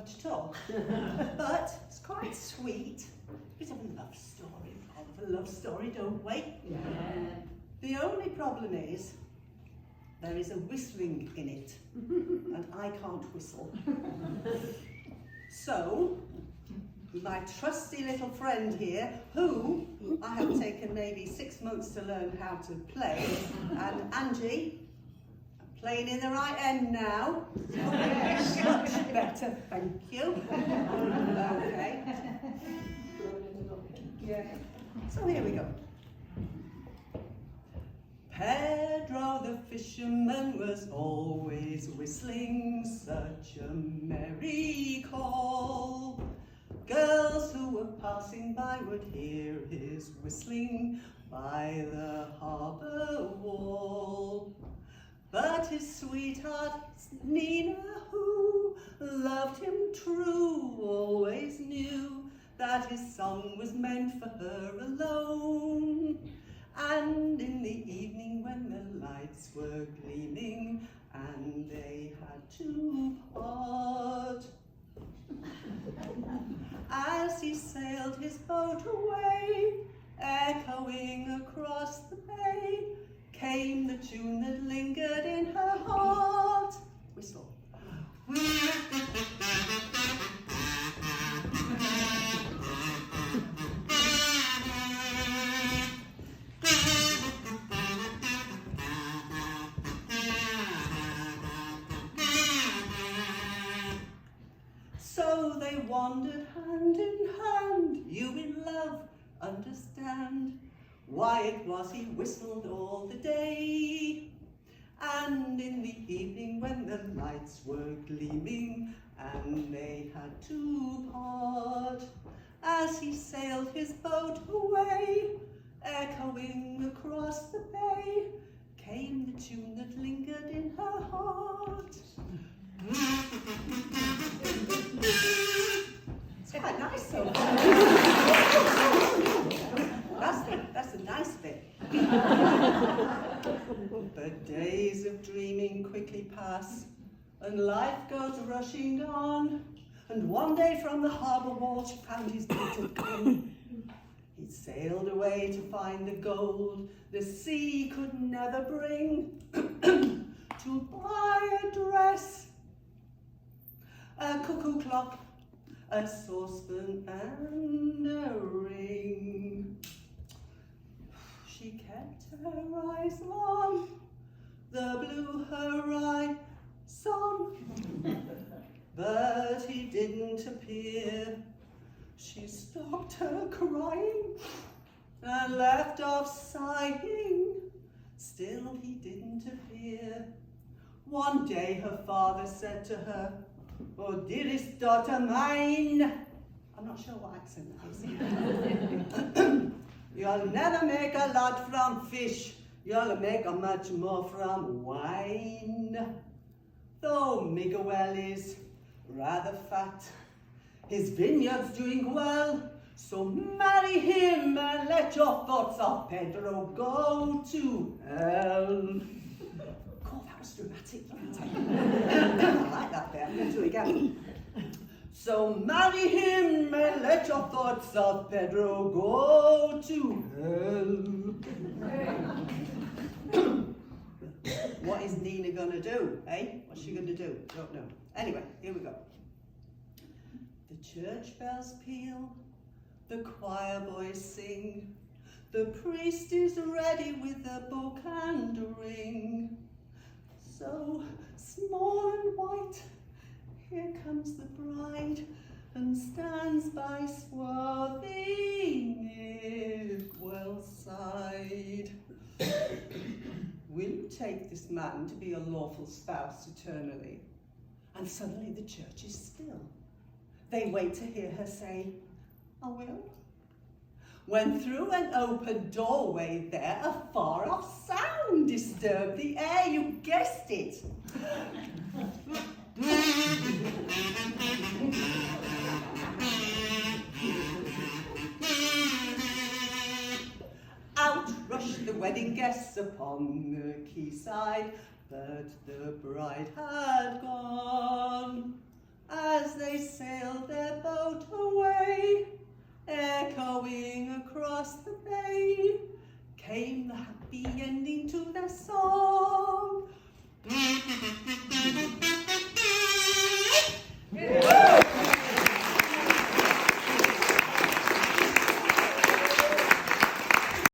much at all. But it's quite sweet. Bit of a love story. We all have a love story, don't we? Yeah. The only problem is there is a whistling in it, and I can't whistle. So, my trusty little friend here, who I have taken maybe 6 months to learn how to play, and Angie, I'm playing in the right end now. Much better, thank you. Okay. Yeah. So here we go. Pedro the fisherman was always whistling such a merry call. Girls who were passing by would hear his whistling by the harbour wall. But his sweetheart, Nina, who loved him true, always knew that his song was meant for her alone. And in the evening when the lights were gleaming and they had to part, as he sailed his boat away, echoing across the bay, came the tune that lingered in her heart. Whistle. So they wandered hand in hand, you in love understand why it was he whistled all the day. And in the evening when the lights were gleaming and they had to part, as he sailed his boat away, echoing across the bay, came the tune that lingered in her heart. It's quite nice though. That's the nice bit. But days of dreaming quickly pass, and life goes rushing on. And one day from the harbour wall she found his little gun. He sailed away to find the gold the sea could never bring, to buy a dress, a cuckoo clock, a saucepan and a ring. She kept her eyes on the blue horizon, but he didn't appear. She stopped her crying and left off sighing. Still he didn't appear. One day her father said to her, "Oh, dearest daughter mine," I'm not sure what accent that is. "You'll never make a lot from fish, you'll make a much more from wine. Though Miguel is rather fat, his vineyard's doing well, so marry him and let your thoughts of Pedro go to hell." God, that was dramatic, wasn't it? I like that bit, I'm going to do it again. So marry him and let your thoughts of Pedro go to hell. What is Nina going to do, eh? What's she going to do? Don't know. Anyway, here we go. The church bells peal, the choir boys sing, the priest is ready with a book and a ring. So small and white, here comes the bride, and stands by swathing Miguel's side. Will you take this man to be your lawful spouse eternally? And suddenly the church is still. They wait to hear her say, "I will." When through an open doorway there, a far-off sound disturbed the air, you guessed it. Out rushed the wedding guests upon the quayside, but the bride had gone. as they sailed their boat away. Echoing across the bay came the happy ending to their song.